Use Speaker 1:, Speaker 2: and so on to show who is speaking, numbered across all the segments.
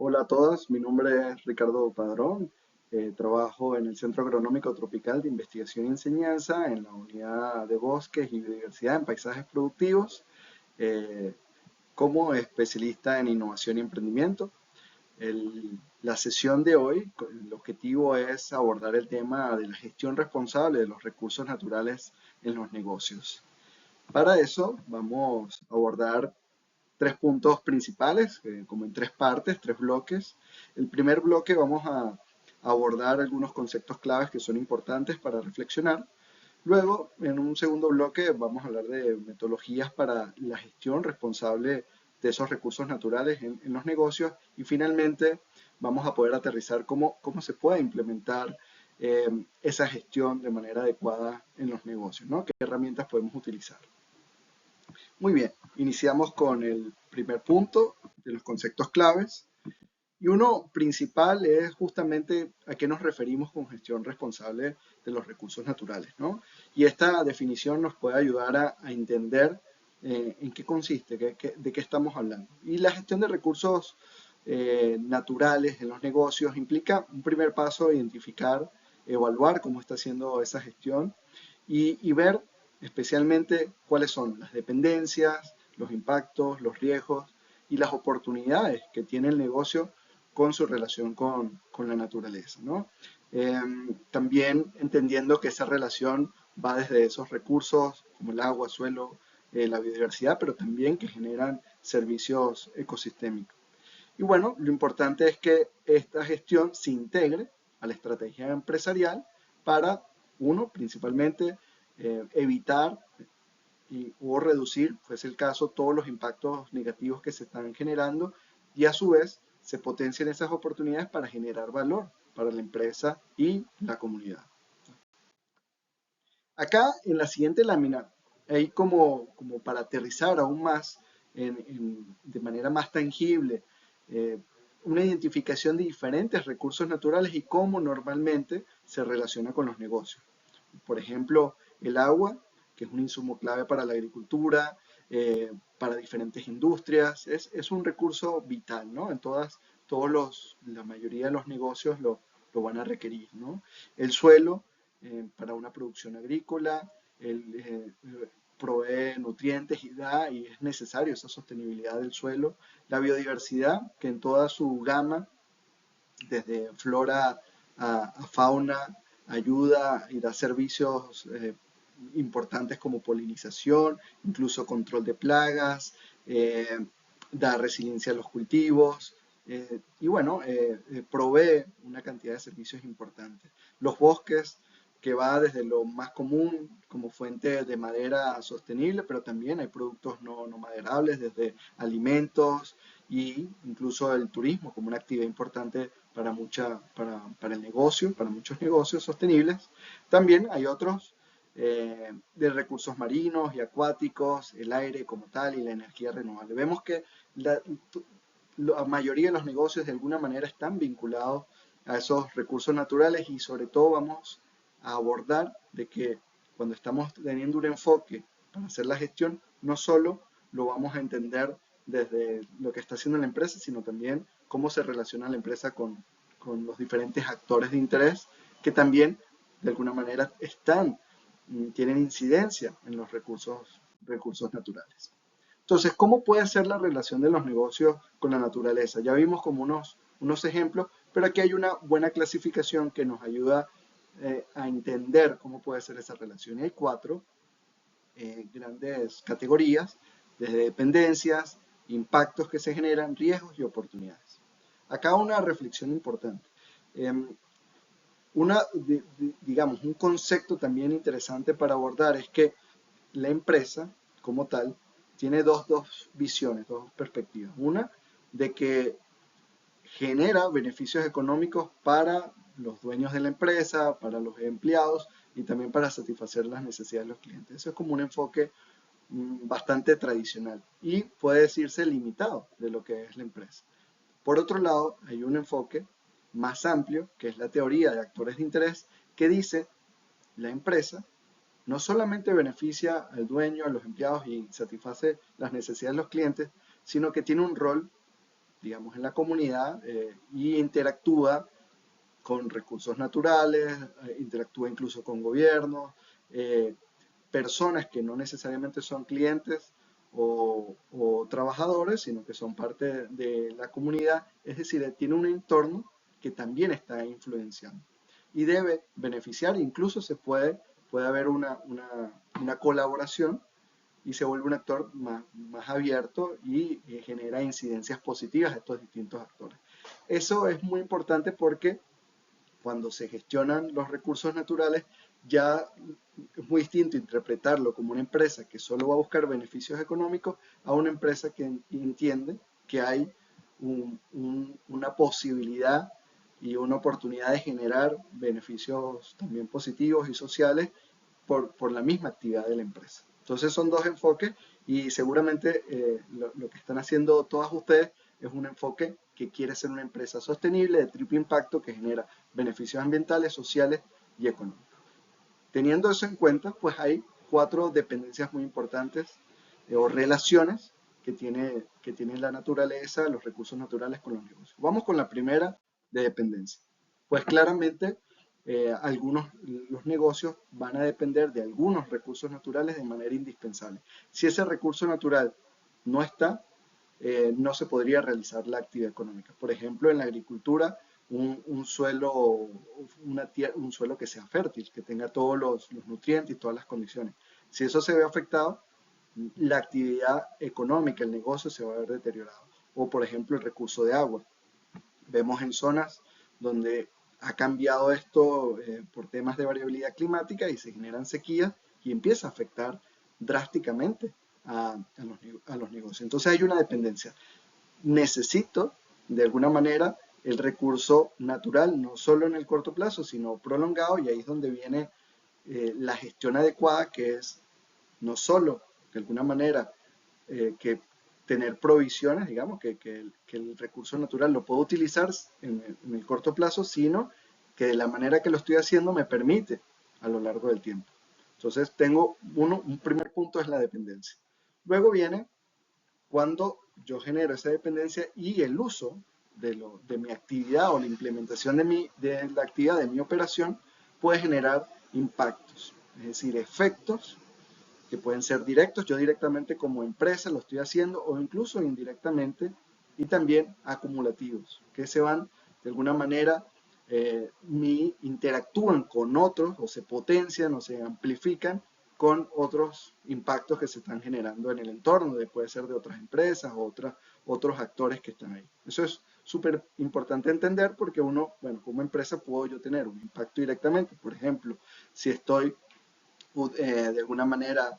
Speaker 1: Hola a todas, mi nombre es Ricardo Padrón, trabajo en el Centro Agronómico Tropical de Investigación y Enseñanza en la Unidad de Bosques y Biodiversidad en Paisajes Productivos, eh, como especialista en innovación y emprendimiento. La sesión de hoy, el objetivo es abordar el tema de la gestión responsable de los recursos naturales en los negocios. Para eso vamos a abordar tres puntos principales, como en tres partes, tres bloques. El primer bloque vamos a abordar algunos conceptos claves que son importantes para reflexionar. Luego, en un segundo bloque, vamos a hablar de metodologías para la gestión responsable de esos recursos naturales en los negocios. Y finalmente, vamos a poder aterrizar cómo se puede implementar esa gestión de manera adecuada en los negocios, ¿no? ¿Qué herramientas podemos utilizar? Muy bien, iniciamos con el primer punto de los conceptos claves. Y uno principal es justamente a qué nos referimos con gestión responsable de los recursos naturales, ¿no? Y esta definición nos puede ayudar a entender en qué consiste, de qué estamos hablando. Y la gestión de recursos naturales en los negocios implica un primer paso, identificar, evaluar cómo está haciendo esa gestión y ver especialmente cuáles son las dependencias, los impactos, los riesgos y las oportunidades que tiene el negocio con su relación con la naturaleza, ¿no? También entendiendo que esa relación va desde esos recursos como el agua, suelo, la biodiversidad, pero también que generan servicios ecosistémicos. Y bueno, lo importante es que esta gestión se integre a la estrategia empresarial para, uno, principalmente, evitar o reducir, fuese el caso, todos los impactos negativos que se están generando y a su vez se potencian esas oportunidades para generar valor para la empresa y la comunidad. Acá en la siguiente lámina, hay como para aterrizar aún más de manera más tangible, eh, una identificación de diferentes recursos naturales y cómo normalmente se relaciona con los negocios. Por ejemplo, el agua, que es un insumo clave para la agricultura, para diferentes industrias, es un recurso vital, ¿no? La mayoría de los negocios lo van a requerir, ¿no? El suelo, para una producción agrícola, provee nutrientes y es necesario esa sostenibilidad del suelo. La biodiversidad, que en toda su gama, desde flora a fauna, ayuda y da servicios importantes como polinización, incluso control de plagas, da resiliencia a los cultivos y bueno, provee una cantidad de servicios importantes. Los bosques, que va desde lo más común como fuente de madera sostenible, pero también hay productos no maderables, desde alimentos e incluso el turismo como una actividad importante para el negocio, para muchos negocios sostenibles. También hay otros de recursos marinos y acuáticos, el aire como tal y la energía renovable. Vemos que la mayoría de los negocios de alguna manera están vinculados a esos recursos naturales y sobre todo vamos a abordar de que cuando estamos teniendo un enfoque para hacer la gestión, no solo lo vamos a entender desde lo que está haciendo la empresa, sino también cómo se relaciona la empresa con los diferentes actores de interés que también de alguna manera tienen incidencia en los recursos naturales. Entonces, ¿cómo puede ser la relación de los negocios con la naturaleza? Ya vimos como unos ejemplos, pero aquí hay una buena clasificación que nos ayuda a entender cómo puede ser esa relación. Y hay cuatro grandes categorías, desde dependencias, impactos que se generan, riesgos y oportunidades. Acá una reflexión importante. Eh, digamos, un concepto también interesante para abordar es que la empresa como tal tiene dos visiones, dos perspectivas. Una, de que genera beneficios económicos para los dueños de la empresa, para los empleados y también para satisfacer las necesidades de los clientes. Eso es como un enfoque bastante tradicional y puede decirse limitado de lo que es la empresa. Por otro lado, hay un enfoque más amplio, que es la teoría de actores de interés, que dice la empresa no solamente beneficia al dueño, a los empleados y satisface las necesidades de los clientes, sino que tiene un rol digamos, en la comunidad y interactúa con recursos naturales, interactúa incluso con gobiernos, personas que no necesariamente son clientes o trabajadores, sino que son parte de la comunidad, es decir, tiene un entorno que también está influenciando y debe beneficiar, incluso puede haber una colaboración y se vuelve un actor más abierto y genera incidencias positivas a estos distintos actores. Eso es muy importante porque cuando se gestionan los recursos naturales, ya es muy distinto interpretarlo como una empresa que solo va a buscar beneficios económicos a una empresa que entiende que hay una posibilidad y una oportunidad de generar beneficios también positivos y sociales por la misma actividad de la empresa. Entonces son dos enfoques y seguramente lo que están haciendo todas ustedes es un enfoque que quiere ser una empresa sostenible de triple impacto que genera beneficios ambientales, sociales y económicos. Teniendo eso en cuenta, pues hay 4 dependencias muy importantes o relaciones que tiene la naturaleza, los recursos naturales con los negocios. Vamos con la primera de dependencia. Pues claramente los negocios van a depender de algunos recursos naturales de manera indispensable. Si ese recurso natural no está, no se podría realizar la actividad económica. Por ejemplo, en la agricultura, un suelo, un suelo que sea fértil, que tenga todos los nutrientes y todas las condiciones. Si eso se ve afectado, la actividad económica, el negocio se va a ver deteriorado. O, por ejemplo, el recurso de agua. Vemos en zonas donde ha cambiado esto por temas de variabilidad climática y se generan sequías y empieza a afectar drásticamente a los negocios. Entonces hay una dependencia. Necesito, de alguna manera, el recurso natural, no solo en el corto plazo, sino prolongado, y ahí es donde viene la gestión adecuada, que es no solo, de alguna manera, que tener provisiones, digamos, que el recurso natural lo puedo utilizar en el corto plazo, sino que de la manera que lo estoy haciendo me permite a lo largo del tiempo. Entonces, un primer punto es la dependencia. Luego viene cuando yo genero esa dependencia y el uso de mi actividad o la implementación de la actividad de mi operación puede generar impactos, es decir, efectos que pueden ser directos, yo directamente como empresa lo estoy haciendo, o incluso indirectamente, y también acumulativos, que se van de alguna manera, interactúan con otros, o se potencian, o se amplifican con otros impactos que se están generando en el entorno, puede ser de otras empresas o otros actores que están ahí. Eso es súper importante entender porque uno, bueno, como empresa puedo yo tener un impacto directamente. Por ejemplo, si estoy de alguna manera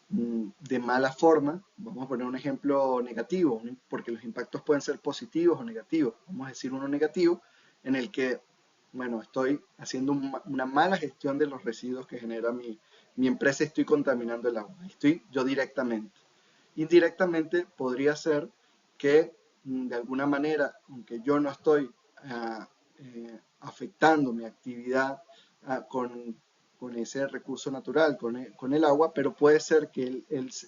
Speaker 1: de mala forma, vamos a poner un ejemplo negativo, porque los impactos pueden ser positivos o negativos. Vamos a decir uno negativo, en el que, bueno, estoy haciendo una mala gestión de los residuos que genera mi empresa y estoy contaminando el agua. Estoy yo directamente. Indirectamente podría ser que de alguna manera, aunque yo no estoy afectando mi actividad con ese recurso natural, con el agua, pero puede ser que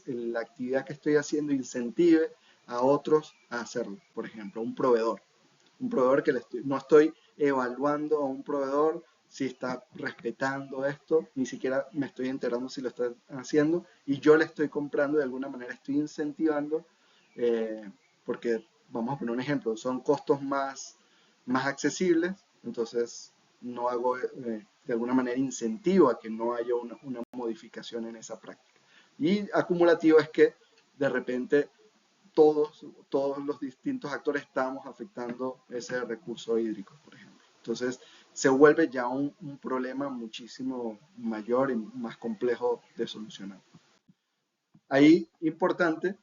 Speaker 1: la actividad que estoy haciendo incentive a otros a hacerlo. Por ejemplo, un proveedor que no estoy evaluando a un proveedor si está respetando esto, ni siquiera me estoy enterando si lo está haciendo y yo le estoy comprando de alguna manera, estoy incentivando, porque vamos a poner un ejemplo, son costos más accesibles, entonces no hago de alguna manera incentivo a que no haya una modificación en esa práctica. Y acumulativo es que de repente todos los distintos actores estamos afectando ese recurso hídrico, por ejemplo. Entonces se vuelve ya un problema muchísimo mayor y más complejo de solucionar. Ahí, importante,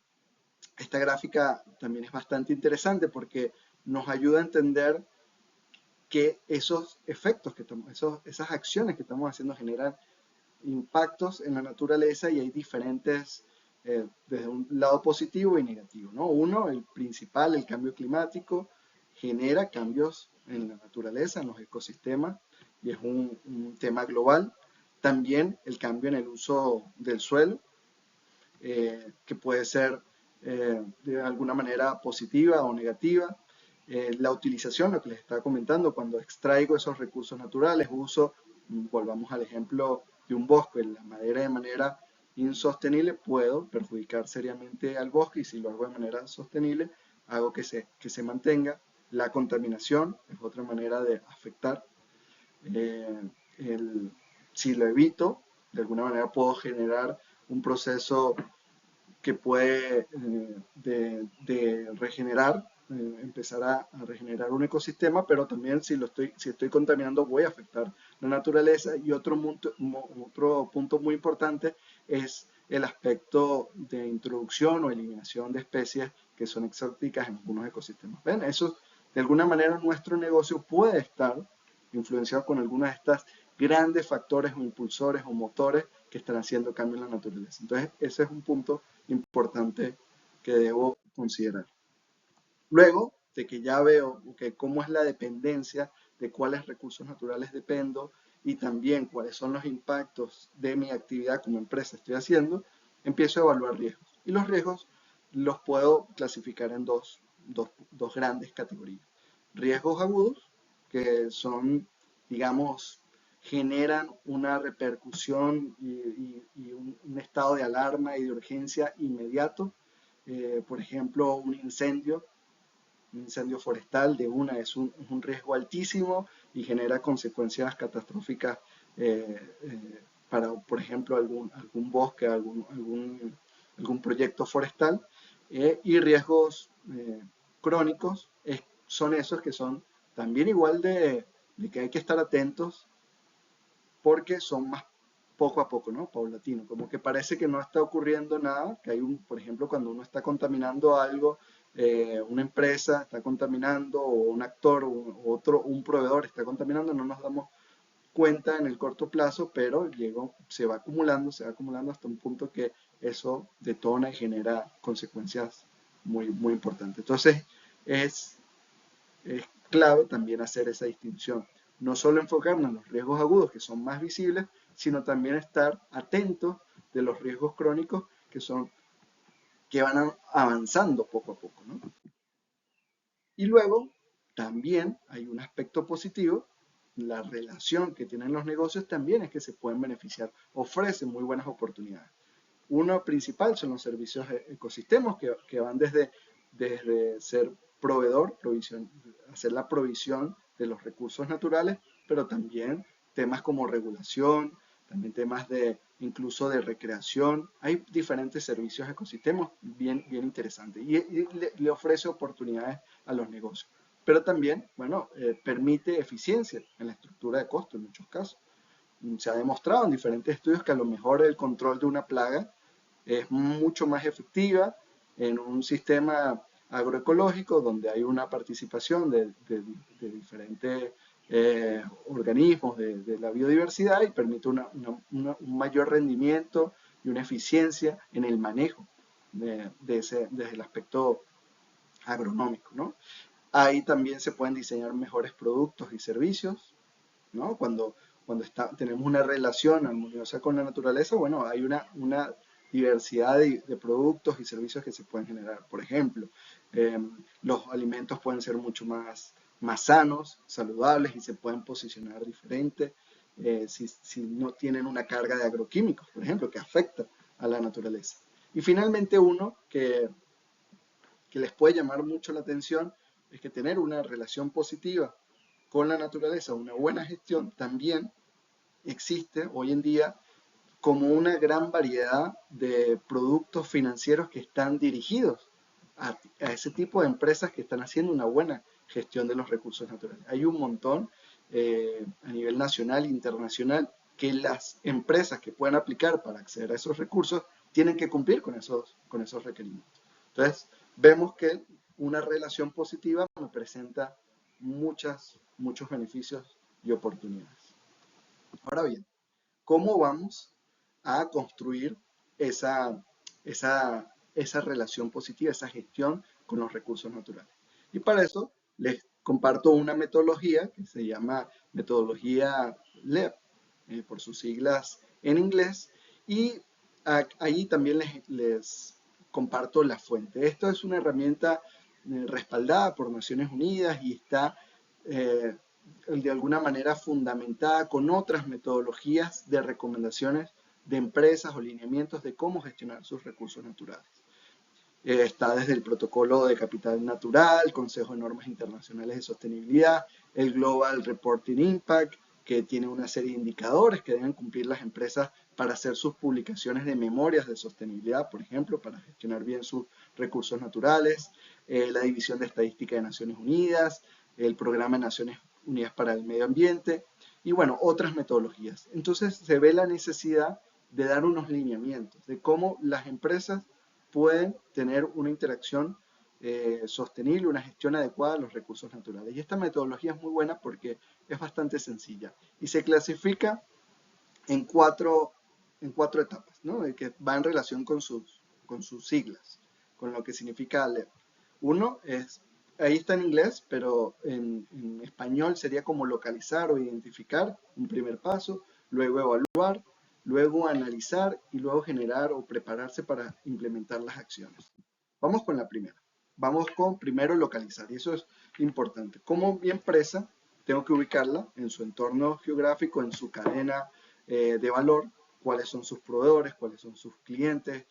Speaker 1: esta gráfica también es bastante interesante porque nos ayuda a entender que esos efectos esas acciones que estamos haciendo generan impactos en la naturaleza y hay diferentes, desde un lado positivo y negativo, ¿no? Uno, el principal, el cambio climático, genera cambios en la naturaleza, en los ecosistemas, y es un tema global. También el cambio en el uso del suelo, que puede ser de alguna manera positiva o negativa. La utilización, lo que les estaba comentando, cuando extraigo esos recursos naturales, volvamos al ejemplo de un bosque, la madera de manera insostenible, puedo perjudicar seriamente al bosque, y si lo hago de manera sostenible, hago que se mantenga. La contaminación es otra manera de afectar. Eh, el- si lo evito, de alguna manera puedo generar un proceso que puede de regenerar, empezar a regenerar un ecosistema, pero también si estoy contaminando voy a afectar la naturaleza. Y otro punto muy importante es el aspecto de introducción o eliminación de especies que son exóticas en algunos ecosistemas. ¿Ven? Eso, de alguna manera, nuestro negocio puede estar influenciado con algunas de estas grandes factores o impulsores o motores que están haciendo cambio en la naturaleza. Entonces, ese es un punto importante que debo considerar. Luego de que ya veo cómo es la dependencia, de cuáles recursos naturales dependo, y también cuáles son los impactos de mi actividad como empresa estoy haciendo, empiezo a evaluar riesgos. Y los riesgos los puedo clasificar en dos grandes categorías. Riesgos agudos, que son, digamos, generan una repercusión y un estado de alarma y de urgencia inmediato. Por ejemplo, un incendio forestal es un riesgo altísimo y genera consecuencias catastróficas para, por ejemplo, algún bosque, algún proyecto forestal. Y riesgos crónicos son esos que son también igual de que hay que estar atentos, porque son más poco a poco, ¿no? Paulatino, como que parece que no está ocurriendo nada, que por ejemplo, cuando uno está contaminando algo, una empresa está contaminando, o un actor, un proveedor está contaminando, no nos damos cuenta en el corto plazo, pero se va acumulando hasta un punto que eso detona y genera consecuencias muy importantes. Entonces, es es clave también hacer esa distinción. No solo enfocarnos en los riesgos agudos, que son más visibles, sino también estar atentos de los riesgos crónicos que van avanzando poco a poco, ¿no? Y luego también hay un aspecto positivo. La relación que tienen los negocios también es que se pueden beneficiar, ofrecen muy buenas oportunidades. Uno principal son los servicios ecosistemas, que van desde ser proveedor, hacer la provisión de los recursos naturales, pero también temas como regulación, también temas incluso de recreación. Hay diferentes servicios ecosistemas bien interesantes, y le ofrece oportunidades a los negocios. Pero también, bueno, permite eficiencia en la estructura de costo en muchos casos. Se ha demostrado en diferentes estudios que a lo mejor el control de una plaga es mucho más efectiva en un sistema agroecológico donde hay una participación de diferentes organismos de la biodiversidad, y permite un mayor rendimiento y una eficiencia en el manejo desde el aspecto agronómico, ¿no? Ahí también se pueden diseñar mejores productos y servicios, ¿no? Tenemos una relación armoniosa con la naturaleza, bueno, hay una diversidad de productos y servicios que se pueden generar. Por ejemplo, eh, los alimentos pueden ser mucho más sanos, saludables, y se pueden posicionar diferente si no tienen una carga de agroquímicos, por ejemplo, que afecta a la naturaleza. Y finalmente, uno que les puede llamar mucho la atención es que tener una relación positiva con la naturaleza, una buena gestión, también existe hoy en día como una gran variedad de productos financieros que están dirigidos a ese tipo de empresas que están haciendo una buena gestión de los recursos naturales. Hay un montón a nivel nacional e internacional, que las empresas que puedan aplicar para acceder a esos recursos tienen que cumplir con esos requerimientos. Entonces, vemos que una relación positiva me presenta muchos beneficios y oportunidades. Ahora bien, ¿cómo vamos a construir esa, esa relación positiva, esa gestión con los recursos naturales? Y para eso les comparto una metodología que se llama metodología LEP, por sus siglas en inglés, y ahí también les comparto la fuente. Esto es una herramienta respaldada por Naciones Unidas y está de alguna manera fundamentada con otras metodologías de recomendaciones de empresas o lineamientos de cómo gestionar sus recursos naturales. Está desde el Protocolo de Capital Natural, Consejo de Normas Internacionales de Sostenibilidad, el Global Reporting Impact, que tiene una serie de indicadores que deben cumplir las empresas para hacer sus publicaciones de memorias de sostenibilidad, por ejemplo, para gestionar bien sus recursos naturales, la División de Estadística de Naciones Unidas, el Programa de Naciones Unidas para el Medio Ambiente y, bueno, otras metodologías. Entonces se ve la necesidad de dar unos lineamientos de cómo las empresas pueden tener una interacción sostenible, una gestión adecuada de los recursos naturales. Y esta metodología es muy buena porque es bastante sencilla y se clasifica en cuatro etapas, ¿no? Que va en relación con sus siglas, con lo que significa ALEP. Uno es, ahí está en inglés, pero en español sería como localizar o identificar, un primer paso, luego evaluar, luego analizar y luego generar o prepararse para implementar las acciones. Vamos con la primera. Vamos con primero localizar, y eso es importante. Como mi empresa, tengo que ubicarla en su entorno geográfico, en su cadena de valor, cuáles son sus proveedores, cuáles son sus clientes,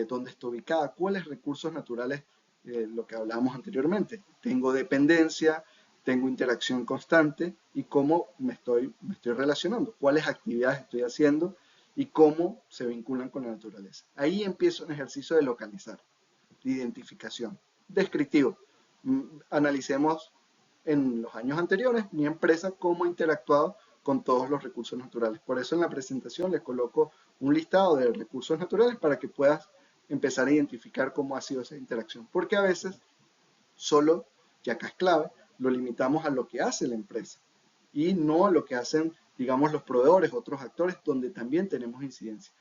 Speaker 1: dónde está ubicada, cuáles recursos naturales, lo que hablábamos anteriormente. Tengo dependencia, tengo interacción constante y cómo me estoy relacionando, cuáles actividades estoy haciendo y cómo se vinculan con la naturaleza. Ahí empieza un ejercicio de localizar, de identificación, descriptivo. Analicemos en los años anteriores mi empresa cómo ha interactuado con todos los recursos naturales. Por eso en la presentación les coloco un listado de recursos naturales para que puedas empezar a identificar cómo ha sido esa interacción. Porque a veces solo, y acá es clave, lo limitamos a lo que hace la empresa y no a lo que hacen, digamos, los proveedores, otros actores, donde también tenemos incidencia.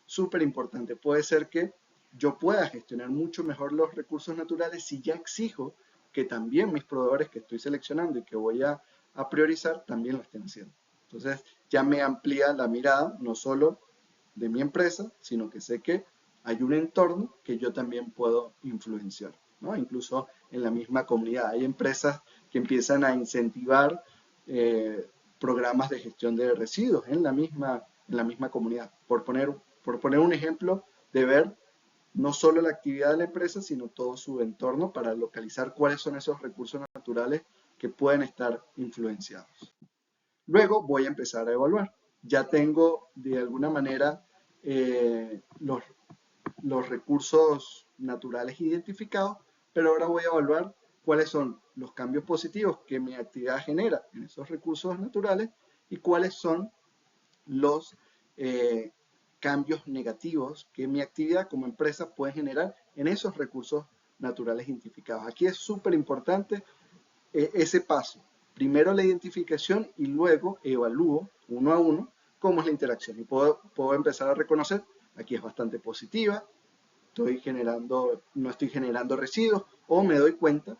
Speaker 1: Súper importante, puede ser que yo pueda gestionar mucho mejor los recursos naturales si ya exijo que también mis proveedores que estoy seleccionando y que voy a priorizar también lo estén haciendo. Entonces ya me amplía la mirada, no solo de mi empresa, sino que sé que hay un entorno que yo también puedo influenciar, ¿no? Incluso en la misma comunidad. Hay empresas que empiezan a incentivar programas de gestión de residuos en la misma comunidad. Por poner un ejemplo de ver no solo la actividad de la empresa, sino todo su entorno para localizar cuáles son esos recursos naturales que pueden estar influenciados. Luego voy a empezar a evaluar. Ya tengo de alguna manera los recursos naturales identificados, pero ahora voy a evaluar cuáles son los cambios positivos que mi actividad genera en esos recursos naturales y cuáles son los cambios negativos que mi actividad como empresa puede generar en esos recursos naturales identificados. Aquí es súper importante ese paso. Primero la identificación y luego evalúo uno a uno cómo es la interacción. Y puedo empezar a reconocer, aquí es bastante positiva, no estoy generando residuos, o me doy cuenta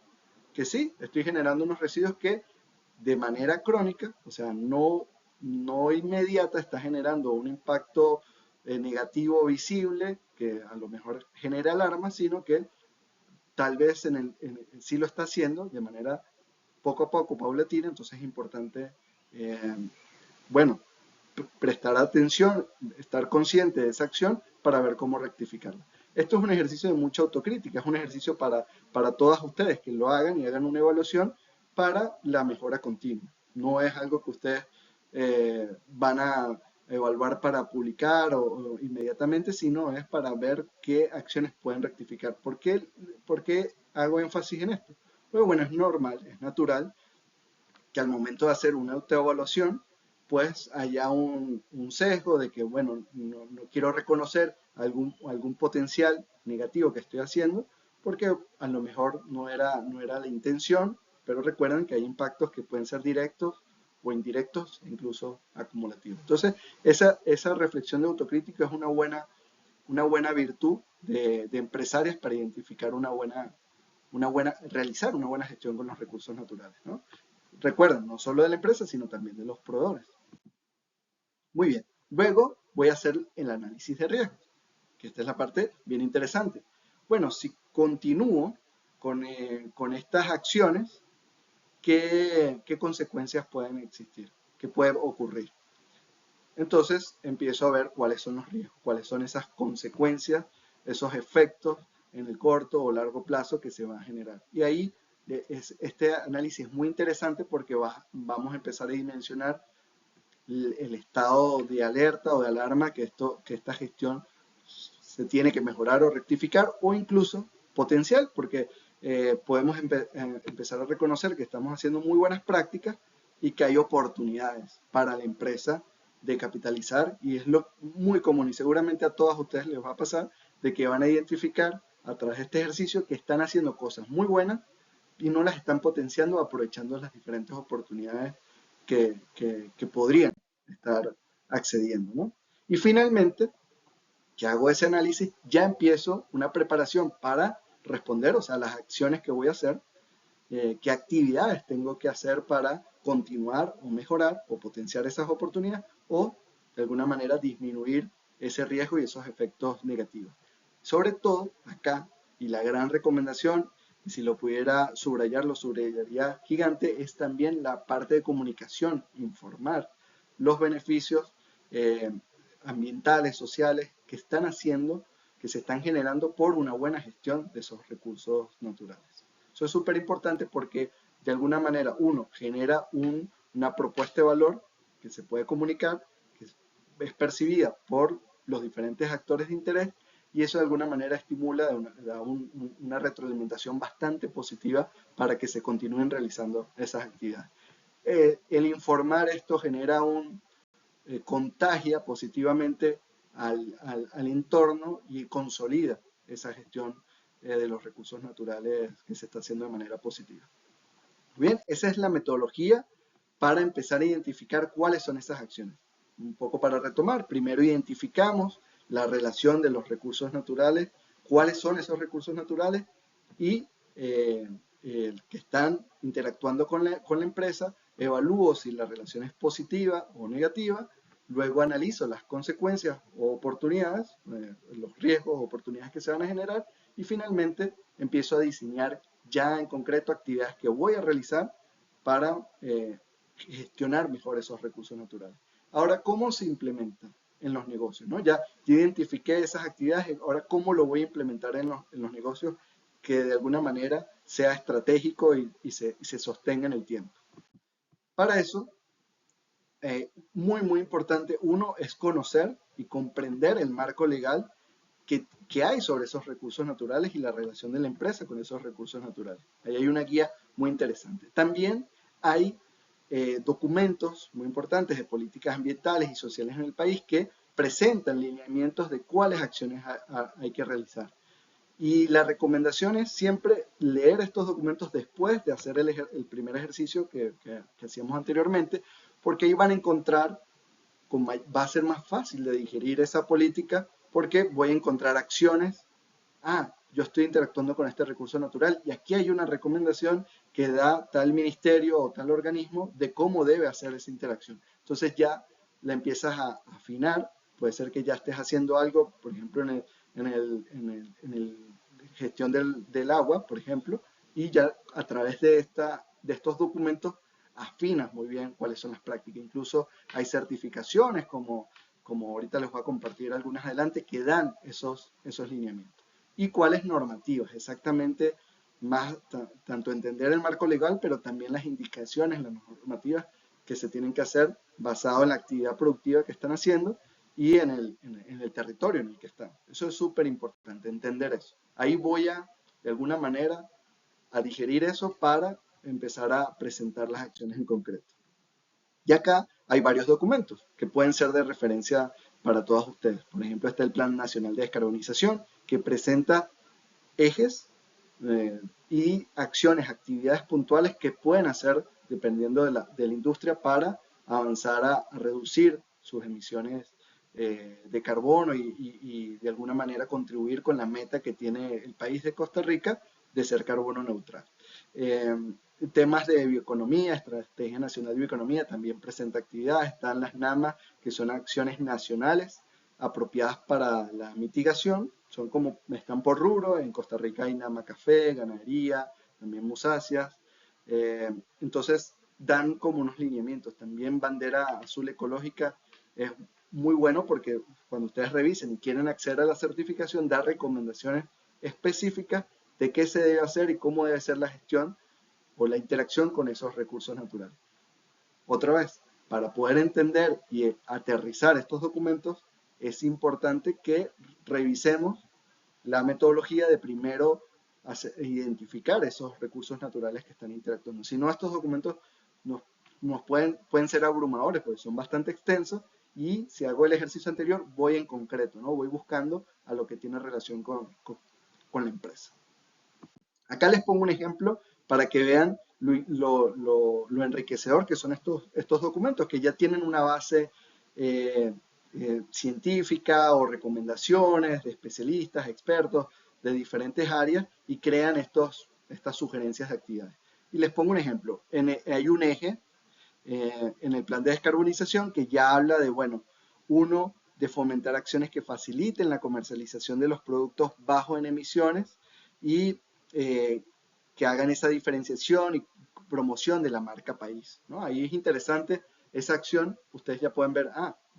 Speaker 1: que sí, estoy generando unos residuos que de manera crónica, o sea, no inmediata, está generando un impacto negativo visible que a lo mejor genera alarma, sino que tal vez sí lo está haciendo de manera poco a poco, paulatina. Entonces es importante, bueno, prestar atención, estar consciente de esa acción para ver cómo rectificarla. Esto es un ejercicio de mucha autocrítica, es un ejercicio para todas ustedes que lo hagan y hagan una evaluación para la mejora continua. No es algo que ustedes van a evaluar para publicar o inmediatamente, sino es para ver qué acciones pueden rectificar. ¿Por qué hago énfasis en esto? Pues bueno, es normal, es natural que al momento de hacer una autoevaluación, pues haya un sesgo de que, bueno, no quiero reconocer algún potencial negativo que estoy haciendo, porque a lo mejor no era la intención, pero recuerden que hay impactos que pueden ser directos o indirectos, incluso acumulativos. Entonces, esa reflexión de autocrítica es una buena virtud de empresarios para identificar realizar una buena gestión con los recursos naturales, ¿no? Recuerden, no solo de la empresa, sino también de los proveedores. Muy bien. Luego voy a hacer el análisis de riesgos, que esta es la parte bien interesante. Bueno, si continúo con estas acciones, ¿qué consecuencias pueden existir? ¿Qué puede ocurrir? Entonces empiezo a ver cuáles son los riesgos, cuáles son esas consecuencias, esos efectos en el corto o largo plazo que se van a generar. Y ahí este análisis es muy interesante porque vamos a empezar a dimensionar el estado de alerta o de alarma que esta gestión se tiene que mejorar o rectificar, o incluso potencial, porque podemos empezar a reconocer que estamos haciendo muy buenas prácticas y que hay oportunidades para la empresa de capitalizar, y es muy común, y seguramente a todas ustedes les va a pasar, de que van a identificar a través de este ejercicio que están haciendo cosas muy buenas y no las están potenciando, aprovechando las diferentes oportunidades que podrían estar accediendo, ¿no? Y finalmente, que hago ese análisis, ya empiezo una preparación para responder, o sea, las acciones que voy a hacer, qué actividades tengo que hacer para continuar o mejorar o potenciar esas oportunidades, o de alguna manera disminuir ese riesgo y esos efectos negativos. Sobre todo acá, y la gran recomendación, y si lo pudiera subrayar, lo subrayaría gigante, es también la parte de comunicación, informar los beneficios ambientales, sociales que están haciendo, que se están generando por una buena gestión de esos recursos naturales. Eso es súper importante porque de alguna manera uno genera una propuesta de valor que se puede comunicar, que es percibida por los diferentes actores de interés, y eso de alguna manera estimula una retroalimentación bastante positiva para que se continúen realizando esas actividades. El informar esto genera contagia positivamente al entorno y consolida esa gestión de los recursos naturales que se está haciendo de manera positiva. Bien, esa es la metodología para empezar a identificar cuáles son esas acciones. Un poco para retomar, primero identificamos la relación de los recursos naturales, cuáles son esos recursos naturales y que están interactuando con la empresa, evalúo si la relación es positiva o negativa, luego analizo las consecuencias o oportunidades, los riesgos o oportunidades que se van a generar, y finalmente empiezo a diseñar ya en concreto actividades que voy a realizar para gestionar mejor esos recursos naturales. Ahora, ¿cómo se implementa en los negocios? ¿No? Ya identifiqué esas actividades, ahora ¿cómo lo voy a implementar en los negocios que de alguna manera sea estratégico y se sostenga en el tiempo? Para eso, muy importante, uno es conocer y comprender el marco legal que hay sobre esos recursos naturales y la relación de la empresa con esos recursos naturales. Ahí hay una guía muy interesante. También hay documentos muy importantes de políticas ambientales y sociales en el país que presentan lineamientos de cuáles acciones hay que realizar. Y la recomendación es siempre leer estos documentos después de hacer el primer ejercicio que hacíamos anteriormente, porque ahí van a encontrar, va a ser más fácil de digerir esa política, porque voy a encontrar acciones. Yo estoy interactuando con este recurso natural y aquí hay una recomendación que da tal ministerio o tal organismo de cómo debe hacer esa interacción. Entonces ya la empiezas a afinar. Puede ser que ya estés haciendo algo, por ejemplo, en el gestión del agua, por ejemplo, y ya a través de estos documentos afinas muy bien cuáles son las prácticas. Incluso hay certificaciones como ahorita les voy a compartir algunas adelante, que dan esos lineamientos. Y cuáles normativas, exactamente, más tanto entender el marco legal, pero también las indicaciones, las normativas que se tienen que hacer basado en la actividad productiva que están haciendo y en el territorio en el que están. Eso es súper importante, entender eso. Ahí voy de alguna manera, a digerir eso para empezar a presentar las acciones en concreto. Y acá hay varios documentos que pueden ser de referencia para todos ustedes. Por ejemplo, está el Plan Nacional de Descarbonización, que presenta ejes y acciones, actividades puntuales que pueden hacer dependiendo de la industria para avanzar a reducir sus emisiones de carbono y de alguna manera contribuir con la meta que tiene el país de Costa Rica de ser carbono neutral. Temas de bioeconomía, Estrategia Nacional de Bioeconomía también presenta actividades. Están las NAMA, que son acciones nacionales apropiadas para la mitigación, son como, están por rubro. En Costa Rica hay Nama Café, ganadería, también musáceas. Entonces dan como unos lineamientos. También bandera azul ecológica es muy bueno porque cuando ustedes revisen y quieren acceder a la certificación, da recomendaciones específicas de qué se debe hacer y cómo debe ser la gestión o la interacción con esos recursos naturales. Otra vez, para poder entender y aterrizar estos documentos, es importante que revisemos la metodología de primero identificar esos recursos naturales que están interactuando. Si no, estos documentos nos pueden ser abrumadores porque son bastante extensos y si hago el ejercicio anterior, voy en concreto, ¿no? Voy buscando a lo que tiene relación con la empresa. Acá les pongo un ejemplo para que vean lo enriquecedor que son estos documentos, que ya tienen una base científica o recomendaciones de especialistas, expertos de diferentes áreas y crean estas sugerencias de actividades. Y les pongo un ejemplo. Hay un eje en el plan de descarbonización que ya habla de, bueno, uno, de fomentar acciones que faciliten la comercialización de los productos bajos en emisiones y que hagan esa diferenciación y promoción de la marca país, ¿no? Ahí es interesante esa acción. Ustedes ya pueden ver,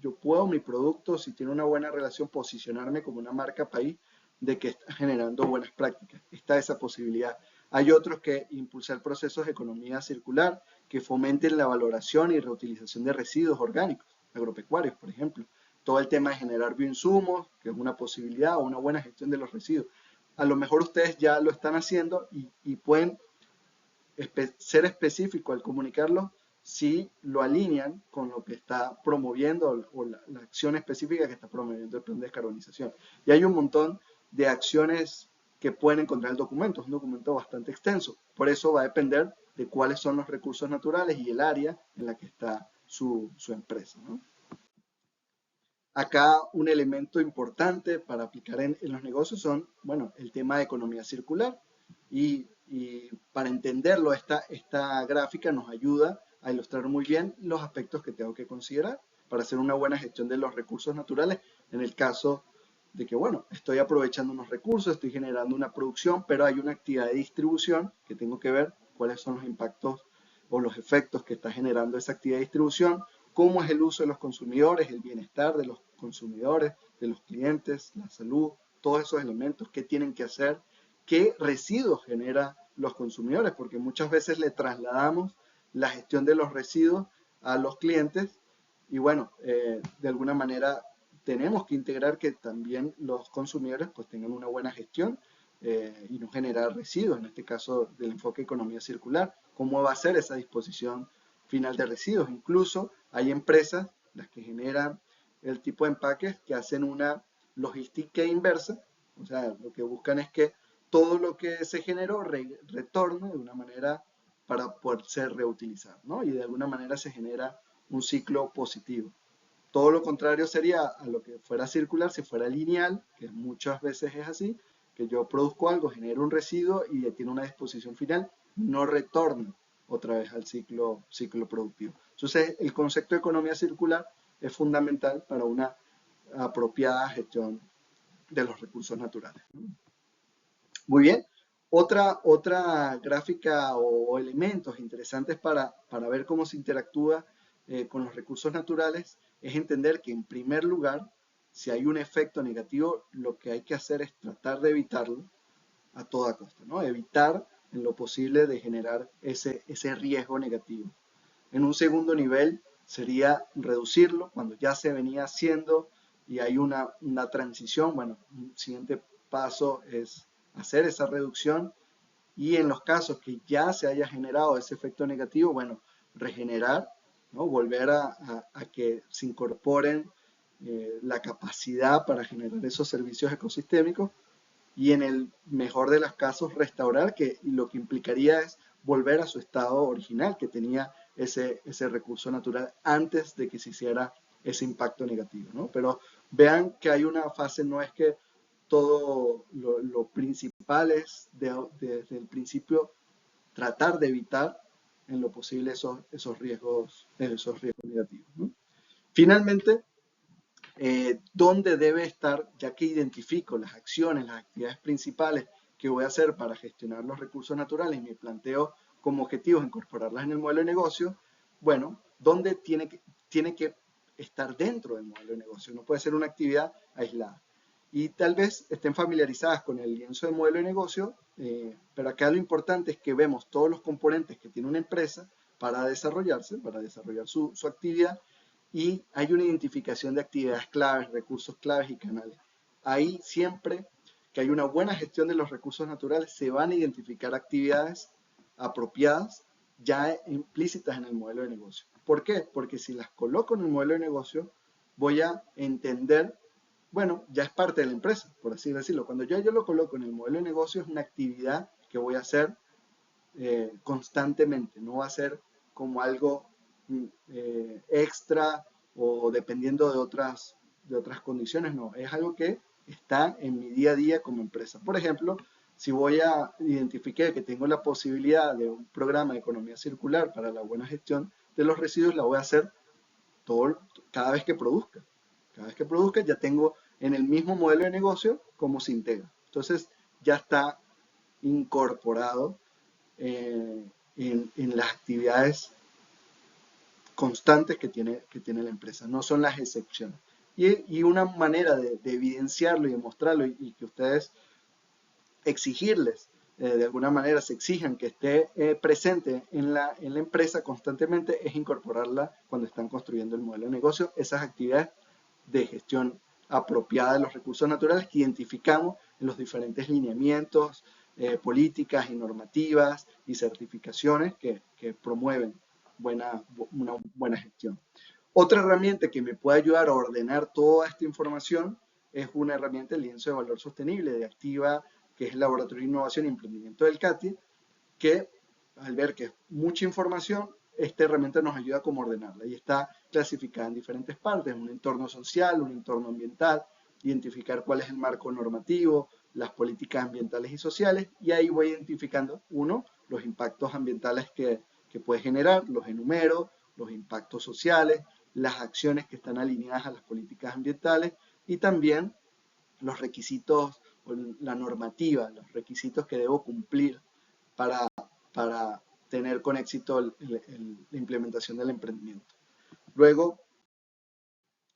Speaker 1: yo puedo mi producto, si tiene una buena relación, posicionarme como una marca país de que está generando buenas prácticas. Está esa posibilidad. Hay otros que impulsar procesos de economía circular que fomenten la valoración y reutilización de residuos orgánicos, agropecuarios, por ejemplo. Todo el tema de generar bioinsumos, que es una posibilidad, o una buena gestión de los residuos. A lo mejor ustedes ya lo están haciendo y pueden ser específico al comunicarlo si lo alinean con lo que está promoviendo o la acción específica que está promoviendo el plan de descarbonización. Y hay un montón de acciones que pueden encontrar el documento. Es un documento bastante extenso. Por eso va a depender de cuáles son los recursos naturales y el área en la que está su empresa, ¿no? Acá un elemento importante para aplicar en los negocios son, bueno, el tema de economía circular. Y para entenderlo, esta gráfica nos ayuda a ilustrar muy bien los aspectos que tengo que considerar para hacer una buena gestión de los recursos naturales en el caso de que, bueno, estoy aprovechando unos recursos, estoy generando una producción, pero hay una actividad de distribución que tengo que ver cuáles son los impactos o los efectos que está generando esa actividad de distribución, cómo es el uso de los consumidores, el bienestar de los consumidores, de los clientes, la salud, todos esos elementos, qué tienen que hacer, qué residuos genera los consumidores, porque muchas veces le trasladamos la gestión de los residuos a los clientes y bueno, de alguna manera tenemos que integrar que también los consumidores pues tengan una buena gestión y no generar residuos, en este caso del enfoque economía circular. ¿Cómo va a ser esa disposición final de residuos? Incluso hay empresas, las que generan el tipo de empaques, que hacen una logística inversa, o sea, lo que buscan es que todo lo que se generó retorne de una manera para poder ser reutilizado, ¿no? Y de alguna manera se genera un ciclo positivo. Todo lo contrario sería a lo que fuera circular, si fuera lineal, que muchas veces es así, que yo produzco algo, genero un residuo y tiene una disposición final, no retorna otra vez al ciclo productivo. Entonces, el concepto de economía circular es fundamental para una apropiada gestión de los recursos naturales. Muy bien. Otra gráfica o elementos interesantes para ver cómo se interactúa con los recursos naturales es entender que en primer lugar, si hay un efecto negativo, lo que hay que hacer es tratar de evitarlo a toda costa, ¿no? Evitar en lo posible de generar ese riesgo negativo. En un segundo nivel sería reducirlo cuando ya se venía haciendo y hay una transición. Bueno, un siguiente paso es hacer esa reducción y en los casos que ya se haya generado ese efecto negativo, bueno, regenerar, ¿no? Volver a que se incorporen la capacidad para generar esos servicios ecosistémicos y en el mejor de los casos restaurar, que lo que implicaría es volver a su estado original que tenía ese recurso natural antes de que se hiciera ese impacto negativo, ¿no? Pero vean que hay una fase, no es que todo lo principal es desde el principio tratar de evitar en lo posible esos riesgos negativos, ¿no? Finalmente, dónde debe estar, ya que identifico las acciones, las actividades principales que voy a hacer para gestionar los recursos naturales y me planteo como objetivos incorporarlas en el modelo de negocio, bueno, ¿dónde tiene que estar dentro del modelo de negocio? No puede ser una actividad aislada. Y tal vez estén familiarizadas con el lienzo de modelo de negocio, pero acá lo importante es que vemos todos los componentes que tiene una empresa para desarrollarse, para desarrollar su actividad, y hay una identificación de actividades claves, recursos claves y canales. Ahí siempre que hay una buena gestión de los recursos naturales, se van a identificar actividades apropiadas ya implícitas en el modelo de negocio. ¿Por qué? Porque si las coloco en el modelo de negocio, voy a entender, bueno, ya es parte de la empresa, por así decirlo. Cuando yo lo coloco en el modelo de negocio, es una actividad que voy a hacer constantemente, no va a ser como algo extra o dependiendo de otras condiciones, no, es algo que está en mi día a día como empresa. Por ejemplo, si voy a identificar que tengo la posibilidad de un programa de economía circular para la buena gestión de los residuos, la voy a hacer cada vez que produzca. Cada vez que produzca ya tengo en el mismo modelo de negocio cómo se integra. Entonces ya está incorporado en las actividades constantes que tiene la empresa, no son las excepciones. Y una manera de evidenciarlo y demostrarlo y que ustedes exigirles, de alguna manera se exijan que esté presente en la empresa constantemente, es incorporarla cuando están construyendo el modelo de negocio, esas actividades de gestión apropiada de los recursos naturales que identificamos en los diferentes lineamientos, políticas y normativas y certificaciones que promueven una buena gestión. Otra herramienta que me puede ayudar a ordenar toda esta información es una herramienta, el lienzo de valor sostenible de Activa, que es el Laboratorio de Innovación y Emprendimiento del CATI, que al ver que es mucha información, esta herramienta nos ayuda a cómo ordenarla y está clasificada en diferentes partes, un entorno social, un entorno ambiental, identificar cuál es el marco normativo, las políticas ambientales y sociales, y ahí voy identificando, uno, los impactos ambientales que puede generar, los enumero, los impactos sociales, las acciones que están alineadas a las políticas ambientales y también los requisitos, la normativa, los requisitos que debo cumplir para, para tener con éxito la implementación del emprendimiento. Luego,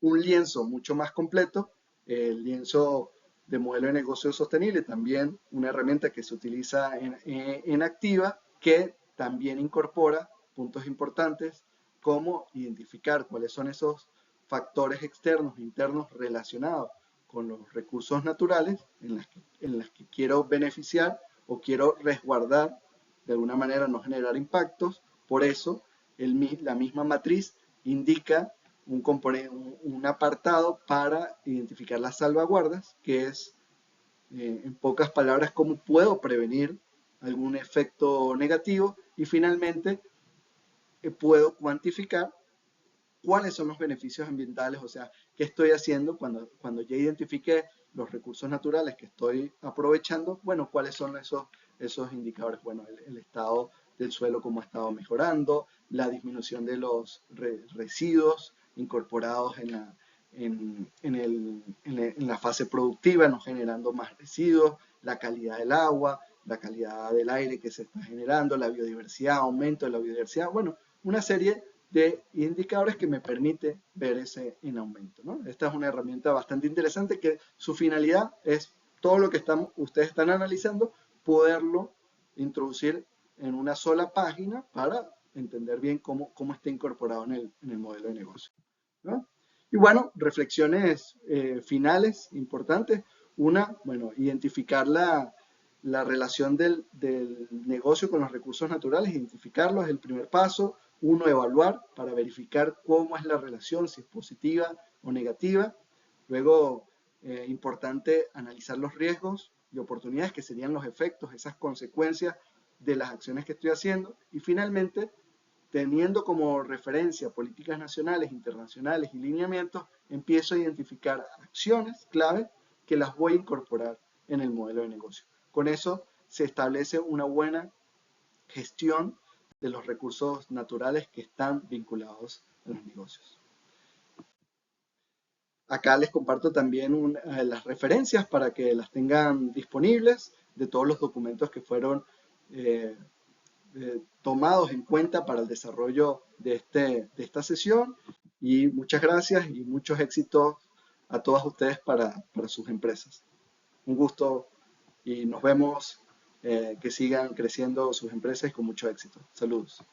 Speaker 1: un lienzo mucho más completo, el lienzo de modelo de negocio sostenible, también una herramienta que se utiliza en Activa, que también incorpora puntos importantes como identificar cuáles son esos factores externos e internos relacionados con los recursos naturales en las que quiero beneficiar o quiero resguardar, de alguna manera no generar impactos. Por eso, la misma matriz indica un apartado para identificar las salvaguardas, que es, en pocas palabras, cómo puedo prevenir algún efecto negativo y finalmente puedo cuantificar cuáles son los beneficios ambientales, o sea, qué estoy haciendo cuando ya identifique los recursos naturales que estoy aprovechando, bueno, cuáles son esos indicadores, bueno, el estado del suelo cómo ha estado mejorando, la disminución de los residuos incorporados en la fase productiva, no generando más residuos, la calidad del agua, la calidad del aire que se está generando, la biodiversidad, aumento de la biodiversidad, bueno, una serie de indicadores que me permite ver ese en aumento, ¿no? Esta es una herramienta bastante interesante que su finalidad es todo lo que ustedes están analizando, poderlo introducir en una sola página para entender bien cómo está incorporado en el modelo de negocio, ¿no? Y bueno, reflexiones finales importantes. Una, bueno, identificar la relación del negocio con los recursos naturales, identificarlo es el primer paso. Uno, evaluar para verificar cómo es la relación, si es positiva o negativa. Luego, importante analizar los riesgos y oportunidades que serían los efectos, esas consecuencias de las acciones que estoy haciendo. Y finalmente, teniendo como referencia políticas nacionales, internacionales y lineamientos, empiezo a identificar acciones clave que las voy a incorporar en el modelo de negocio. Con eso se establece una buena gestión de los recursos naturales que están vinculados a los negocios. Acá les comparto también las referencias para que las tengan disponibles de todos los documentos que fueron eh, tomados en cuenta para el desarrollo de esta sesión. Y muchas gracias y muchos éxitos a todas ustedes para sus empresas. Un gusto y nos vemos, que sigan creciendo sus empresas con mucho éxito. Saludos.